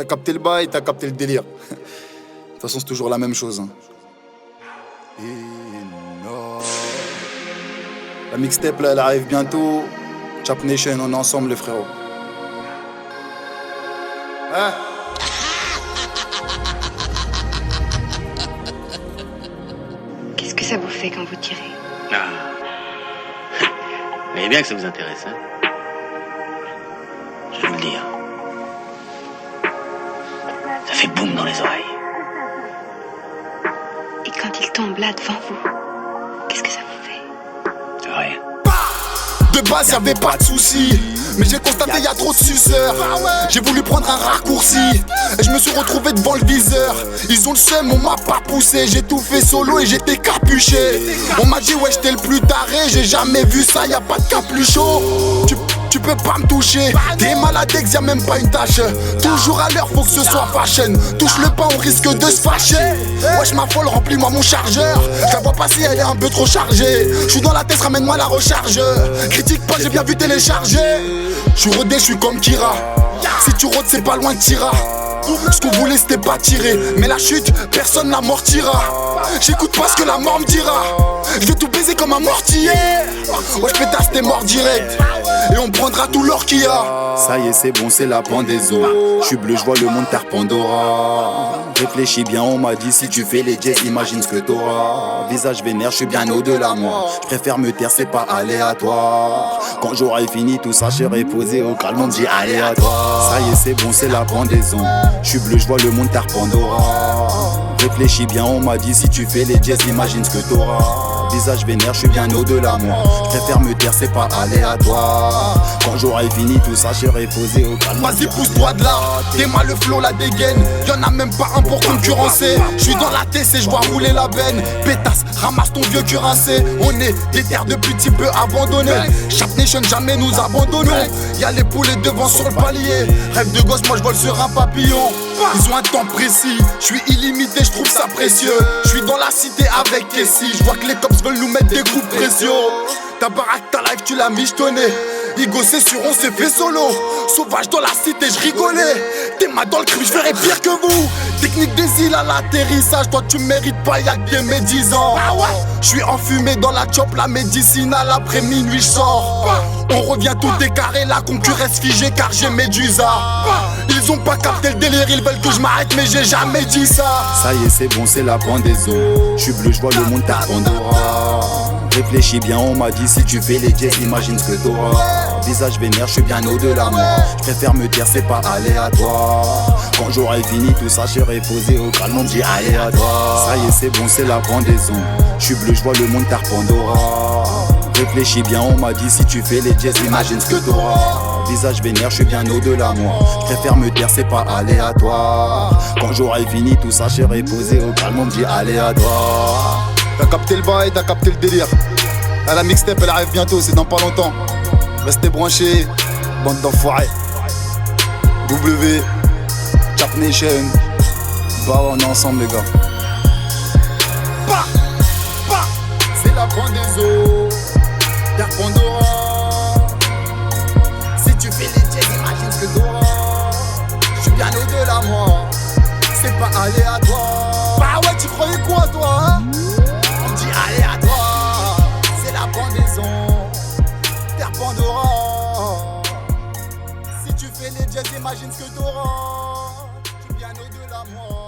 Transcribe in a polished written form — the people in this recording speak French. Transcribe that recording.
T'as capté le bail, t'as capté le délire. De toute façon, c'est toujours la même chose. Hein. La mixtape, là, elle arrive bientôt. Chap Nation, on est ensemble, les frérots. Hein? Qu'est-ce que ça vous fait quand vous tirez? Ah. Vous voyez bien que ça vous intéresse, hein? Je vais vous le dire. Ça fait boum dans les oreilles. Et quand il tombe là devant vous, qu'est-ce que ça vous fait? Rien. De base, y'avait pas de soucis. Mais j'ai constaté y'a trop de suceurs. J'ai voulu prendre un raccourci et je me suis retrouvé devant le viseur. Ils ont le seum, on m'a pas poussé. J'ai tout fait solo et j'étais capuché. On m'a dit ouais j'étais le plus taré. J'ai jamais vu ça, y'a pas de capuchon. Tu peux pas me toucher. T'es malade ex, y'a même pas une tâche. Toujours à l'heure, faut que ce soit fashion. Touche le pain, on risque de se fâcher. Wesh ma folle, remplis-moi mon chargeur. Je la vois passer, elle est un peu trop chargée. Je suis dans la tête, ramène-moi la recharge. Critique pas, j'ai bien vu télécharger. Je suis rodé, je suis comme Kira. Si tu rôdes, c'est pas loin de Tira. Ce qu'on voulait c'était pas tirer, mais la chute, personne n'amortira. J'écoute pas ce que la mort me dira. Je vais tout baiser comme un mortier. Wesh pétasse, t'es mort direct. Et on prendra tout l'or qu'il y a. Ça y est, c'est bon, c'est la pendaison. Je suis bleu, je vois le monde terre Pandora. Réfléchis bien, on m'a dit si tu fais les jazz, imagine ce que t'auras. Visage vénère, je suis bien au-delà moi. Je préfère me taire, c'est pas aléatoire. Quand j'aurai fini tout ça, je serai posé au calme, on me dit aléatoire. Ça y est, c'est bon, c'est la pendaison. Je suis bleu, je vois le monde terre Pandora. Réfléchis bien, on m'a dit si tu fais les jazz, imagine ce que t'auras. Visage vénère, je suis bien au-delà moi. Je préfère me taire, c'est pas aléatoire. Quand j'aurai fini tout ça, je serai posé au calme. Vas-y, pousse-toi de là. T'es mal le flow, la dégaine. Y'en a même pas un pour concurrencer. Je suis dans la TC, je vois rouler la benne. Pétasse, ramasse ton vieux cul rincé. On est des terres de petits peu abandonnés. Chaque nation jamais nous abandonnons. Y'a les poulets devant sur le palier. Rêve de gosse, moi je vole sur un papillon. Ils ont un temps précis, je suis illimité, je trouve ça précieux. Je suis dans la cité avec Kessie, je vois que les cops veulent nous mettre des coups précieux. Ta baraque, ta life, tu l'as michetonné. Igo c'est sûr, on s'est fait solo. Sauvage dans la cité, je rigolais. T'es mal dans le crime, je ferais pire que vous. Technique des îles à l'atterrissage, toi tu mérites pas, y'a que des médisants. Je suis enfumé dans la chop, la médicinale, après minuit je sors. On revient tout décarré, la concurrence figée car j'ai Médusa. Ils ont pas capté le délire, ils veulent que je m'arrête mais j'ai jamais dit ça. Ça y est, c'est bon, c'est la pendaison. Je suis bleu, je vois le monde terre Pandora. Réfléchis bien, on m'a dit si tu fais les jazz, imagine ce que t'auras. Visage vénère, je suis bien au-delà moi. Je préfère me taire, c'est pas aléatoire. Quand j'aurai fini tout ça, je serai posé au calme, on me dit aléatoire. Ça y est, c'est bon, c'est la pendaison. Je suis bleu, je vois le monde terre Pandora. Réfléchis bien, on m'a dit si tu fais les jazz, imagine ce que t'auras. Visage vénère, je suis bien au-delà moi. Je préfère me taire, c'est pas aléatoire. Quand j'aurai fini tout ça, je serai posé au calme, on me dit aléatoire. T'as capté le bail, t'as capté le délire. À la mixtape, elle arrive bientôt, c'est dans pas longtemps. Restez branchés, bande d'enfoirés. W, Chap Nation. Bah, on est ensemble, les gars. Bah, bah, c'est la pendaison. Terre Pandora. Si tu fais les jazz, imagine ce que t'auras. Je suis bien au-delà, moi. C'est pas aléatoire. Bah ouais, tu croyais quoi, toi, hein? On me dit aléatoire. C'est la pendaison. Terre Pandora. Si tu fais les jazz, imagine ce que t'auras. Je suis bien au-delà, moi.